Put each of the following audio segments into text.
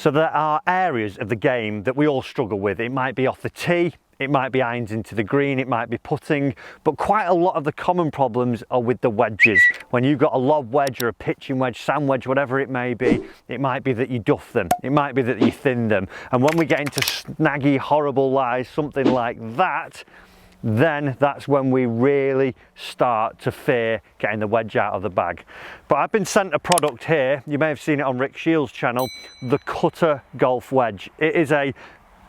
So there are areas of the game that we all struggle with. It might be off the tee, it might be irons into the green, it might be putting, but quite a lot of the common problems are with the wedges. When you've got a lob wedge or a pitching wedge, sand wedge, whatever it may be, it might be that you duff them, it might be that you thin them. And when we get into snaggy, horrible lies, something like that, then that's when we really start to fear getting the wedge out of the bag. But I've been sent a product here, you may have seen it on Rick Shields' channel, the Cutter Golf Wedge. It is a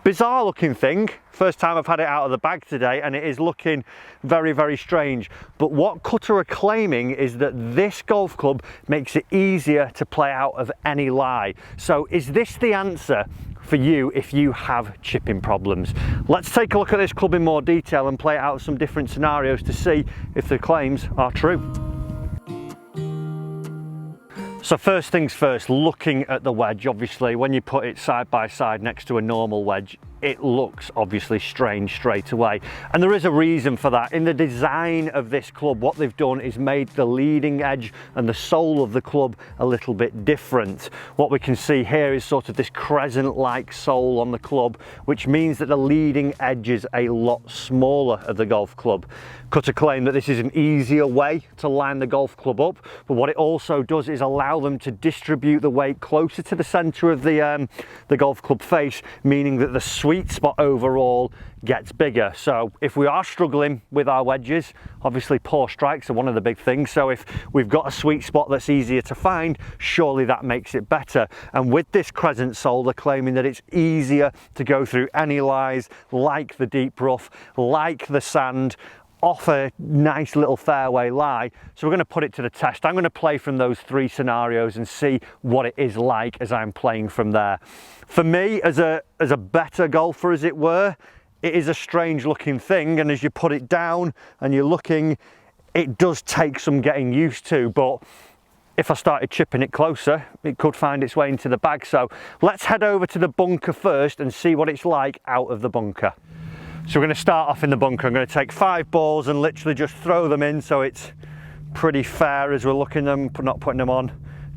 bizarre looking thing. First time I've had it out of the bag today, and it is looking very, very strange. But what Cutter are claiming is that this golf club makes it easier to play out of any lie. So is this the answer for you if you have chipping problems? Let's take a look at this club in more detail and play out some different scenarios to see if the claims are true. So first things first, looking at the wedge, obviously when you put it side by side next to a normal wedge, it looks obviously strange straight away. And there is a reason for that. In the design of this club, what they've done is made the leading edge and the sole of the club a little bit different. What we can see here is sort of this crescent-like sole on the club, which means that the leading edge is a lot smaller of the golf club. Cutter claim that this is an easier way to line the golf club up, but what it also does is allow them to distribute the weight closer to the center of the golf club face, meaning that the sweet spot overall gets bigger. So if we are struggling with our wedges, obviously poor strikes are one of the big things. So if we've got a sweet spot that's easier to find, surely that makes it better. And with this crescent sole, they're claiming that it's easier to go through any lies, like the deep rough, like the sand, off a nice little fairway lie. So we're going to put it to the test. I'm going to play from those three scenarios and see what it is like as I'm playing from there. For me, as a better golfer, as it were, it is a strange looking thing, and as you put it down and you're looking, it does take some getting used to, but if I started chipping it closer, it could find its way into the bag. So let's head over to the bunker first and see what it's like out of the bunker. So we're going to start off in the bunker. I'm going to take 5 balls and literally just throw them in so it's pretty fair as we're looking at them, not putting them on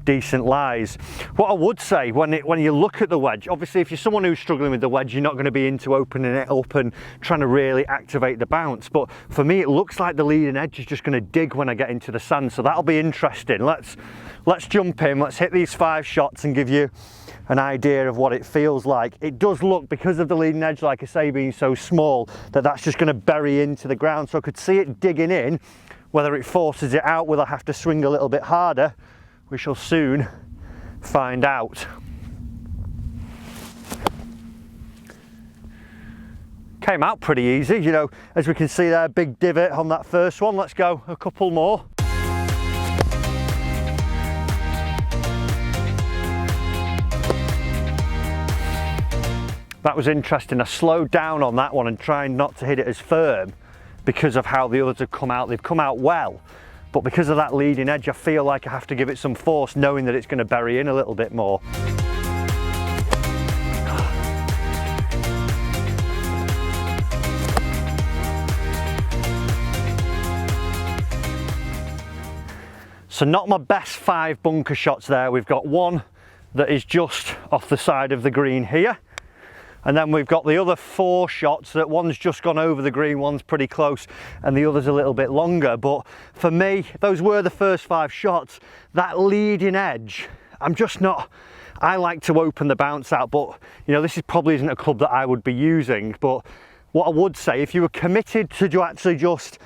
decent lies. What I would say when you look at the wedge, obviously if you're someone who's struggling with the wedge, you're not going to be into opening it up and trying to really activate the bounce. But for me, it looks like the leading edge is just going to dig when I get into the sand. So that'll be interesting. Let's jump in, let's hit these 5 shots and give you an idea of what it feels like. It does look, because of the leading edge, like I say, being so small, that's just going to bury into the ground. So I could see it digging in. Whether it forces it out, will I have to swing a little bit harder? We shall soon find out. Came out pretty easy, you know, as we can see there, big divot on that first one. Let's go a couple more. That was interesting. I slowed down on that one and trying not to hit it as firm because of how the others have come out. They've come out well, but because of that leading edge, I feel like I have to give it some force, knowing that it's going to bury in a little bit more. So not my best 5 bunker shots there. We've got one that is just off the side of the green here. And then we've got the other 4 shots that one's just gone over the green, one's pretty close, and the other's a little bit longer. But for me, those were the first 5 shots. That leading edge, I'm just not, I like to open the bounce out, but you know, this probably isn't a club that I would be using. But what I would say, if you were committed to actually just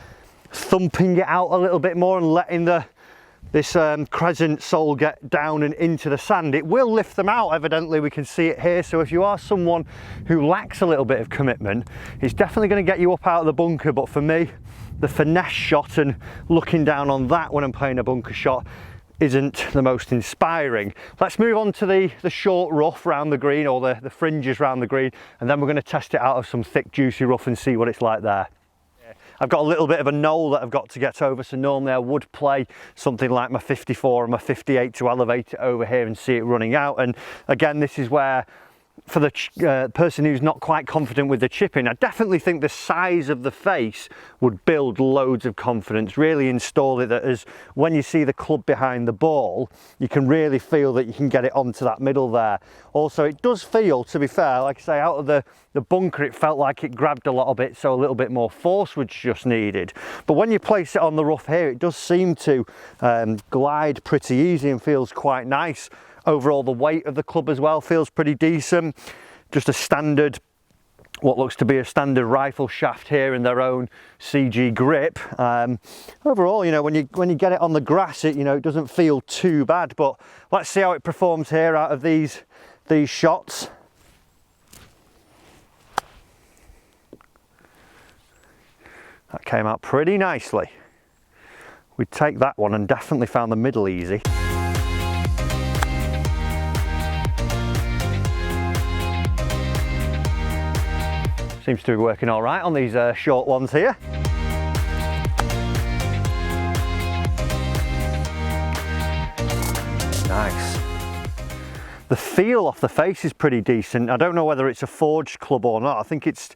thumping it out a little bit more and letting this crescent sole get down and into the sand, it will lift them out. Evidently we can see it here. So if you are someone who lacks a little bit of commitment, it's definitely going to get you up out of the bunker. But for me, the finesse shot and looking down on that when I'm playing a bunker shot isn't the most inspiring. Let's move on to the short rough round the green, or the fringes round the green, and then we're going to test it out of some thick juicy rough and see what it's like there. I've got a little bit of a knoll that I've got to get over, so normally I would play something like my 54 or my 58 to elevate it over here and see it running out. And again, this is where for the person who's not quite confident with the chipping, I definitely think the size of the face would build loads of confidence, really install it that as when you see the club behind the ball, you can really feel that you can get it onto that middle there. Also, it does feel, to be fair, like I say, out of the bunker, it felt like it grabbed a little bit, so a little bit more force was just needed. But when you place it on the rough here, it does seem to glide pretty easy and feels quite nice. Overall, the weight of the club as well feels pretty decent. Just a standard, what looks to be a standard rifle shaft here in their own CG grip. Overall, you know, when you get it on the grass, it, you know, it doesn't feel too bad. But let's see how it performs here out of these shots. That came out pretty nicely. We'd take that one and definitely found the middle easy. Seems to be working all right on these short ones here. Nice. The feel off the face is pretty decent. I don't know whether it's a forged club or not. I think it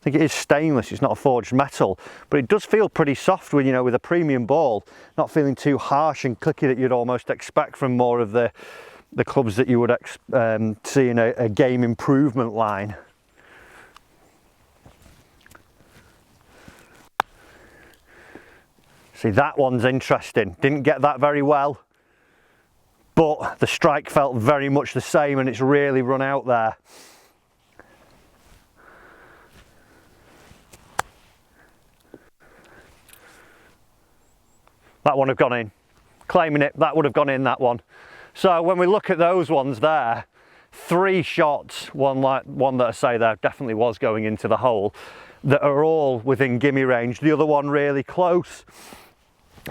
is stainless. It's not a forged metal, but it does feel pretty soft with, you know, with a premium ball. Not feeling too harsh and clicky that you'd almost expect from more of the clubs that you would see in a game improvement line. See, that one's interesting. Didn't get that very well, but the strike felt very much the same and it's really run out there. That one have gone in. Claiming it, that would have gone in, that one. So when we look at those ones there, 3 shots, one that I say there definitely was going into the hole, that are all within gimme range. The other one really close,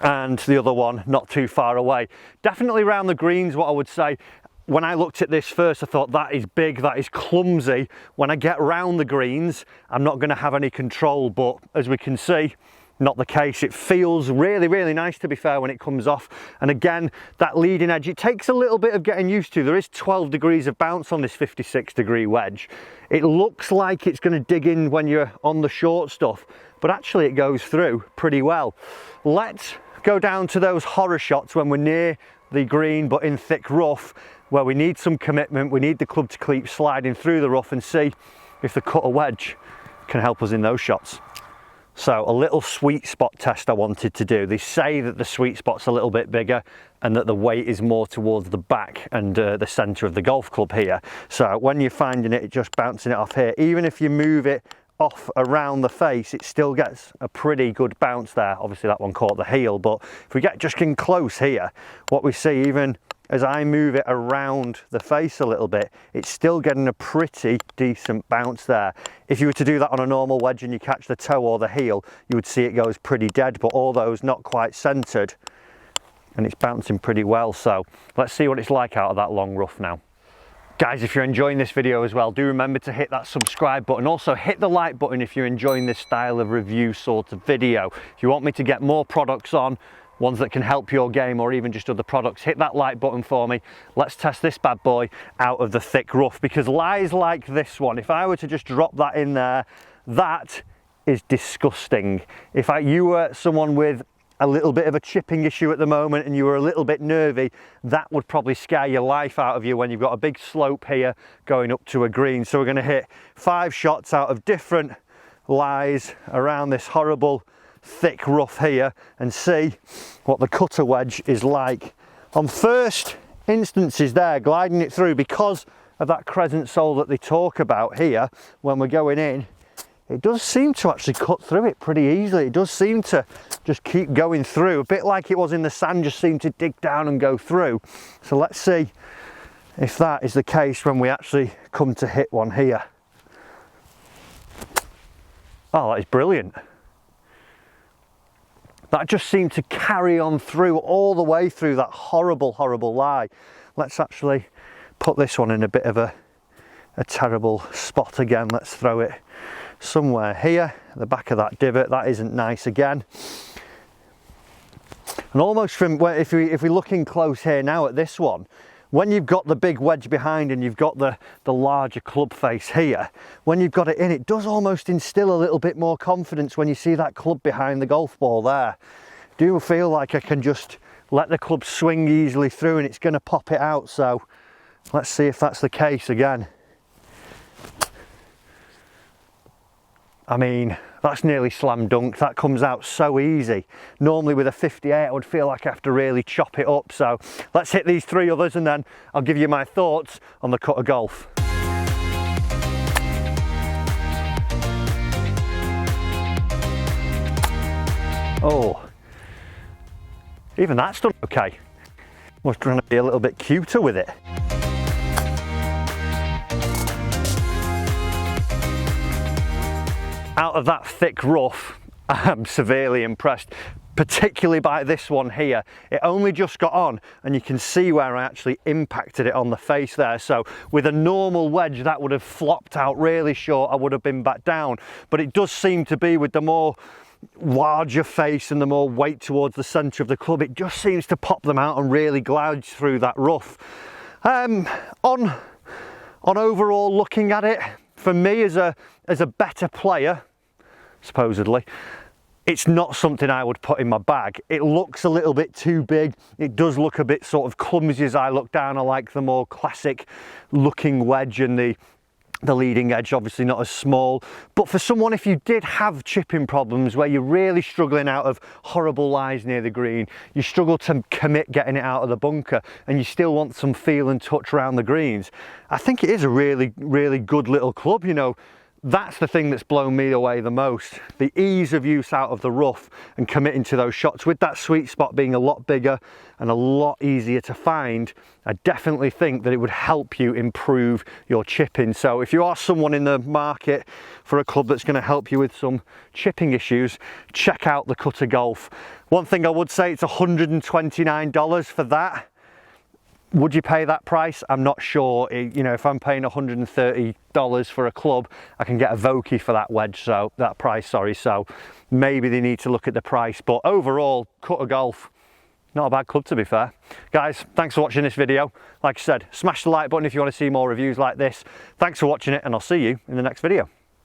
and the other one not too far away. Definitely around the greens, what I would say. When I looked at this first, I thought that is big, that is clumsy. When I get round the greens, I'm not going to have any control, but as we can see, not the case. It feels really, really nice, to be fair, when it comes off. And again, that leading edge, it takes a little bit of getting used to. There is 12 degrees of bounce on this 56-degree wedge. It looks like it's going to dig in when you're on the short stuff, but actually it goes through pretty well. Let's go down to those horror shots when we're near the green but in thick rough, where we need some commitment. We need the club to keep sliding through the rough, and see if the cutter wedge can help us in those shots. So a little sweet spot test I wanted to do. They say that the sweet spot's a little bit bigger and that the weight is more towards the back and the centre of the golf club here. So when you're finding it, just bouncing it off here, even if you move it off around the face, it still gets a pretty good bounce there. Obviously that one caught the heel, but if we get just in close here, what we see, even as I move it around the face a little bit, it's still getting a pretty decent bounce there. If you were to do that on a normal wedge and you catch the toe or the heel, you would see it goes pretty dead, but all those not quite centered and it's bouncing pretty well. So let's see what it's like out of that long rough now. Guys, if you're enjoying this video as well, do remember to hit that subscribe button. Also hit the like button if you're enjoying this style of review sort of video. If you want me to get more products on, ones that can help your game, or even just other products, hit that like button for me. Let's test this bad boy out of the thick rough, because lies like this one, if I were to just drop that in there, that is disgusting. If you were someone with a little bit of a chipping issue at the moment and you were a little bit nervy, that would probably scare your life out of you when you've got a big slope here going up to a green. So we're going to hit 5 shots out of different lies around this horrible thick rough here and see what the cutter wedge is like. On first instances there, gliding it through, because of that crescent sole that they talk about here when we're going in, it does seem to actually cut through it pretty easily. It does seem to just keep going through, a bit like it was in the sand, just seemed to dig down and go through. So let's see if that is the case when we actually come to hit one here. Oh, that is brilliant. That just seemed to carry on through, all the way through that horrible, horrible lie. Let's actually put this one in a bit of a terrible spot again. Let's throw it somewhere here, at the back of that divot. That isn't nice again. And almost from, if we're looking close here now at this one, when you've got the big wedge behind and you've got the larger club face here, when you've got it in, it does almost instill a little bit more confidence when you see that club behind the golf ball there. Do feel like I can just let the club swing easily through and it's going to pop it out. So let's see if that's the case again. I mean, that's nearly slam dunk. That comes out so easy. Normally with a 58, I would feel like I have to really chop it up. So let's hit these 3 others and then I'll give you my thoughts on the cut of golf. Oh, even that's done okay. Was trying to be a little bit cuter with it. Out of that thick rough, I'm severely impressed, particularly by this one here. It only just got on and you can see where I actually impacted it on the face there. So with a normal wedge that would have flopped out really short, I would have been back down. But it does seem to be with the more larger face and the more weight towards the centre of the club, it just seems to pop them out and really glide through that rough. On overall looking at it, for me as a better player, supposedly, it's not something I would put in my bag. It looks a little bit too big. It does look a bit sort of clumsy as I look down. I like the more classic looking wedge and the leading edge, obviously not as small. But for someone, if you did have chipping problems where you're really struggling out of horrible lies near the green, you struggle to commit getting it out of the bunker and you still want some feel and touch around the greens, I think it is a really, really good little club. You know, that's the thing that's blown me away the most. The ease of use out of the rough and committing to those shots, with that sweet spot being a lot bigger and a lot easier to find, I definitely think that it would help you improve your chipping. So if you are someone in the market for a club that's going to help you with some chipping issues, check out the Cutter Golf. One thing I would say, it's $129 for that. Would you pay that price? I'm not sure. You know, if I'm paying $130 for a club, I can get a Vokey for that wedge, so that price, sorry. So maybe they need to look at the price. But overall, Cutter Golf, not a bad club to be fair. Guys, thanks for watching this video. Like I said, smash the like button if you want to see more reviews like this. Thanks for watching it, and I'll see you in the next video.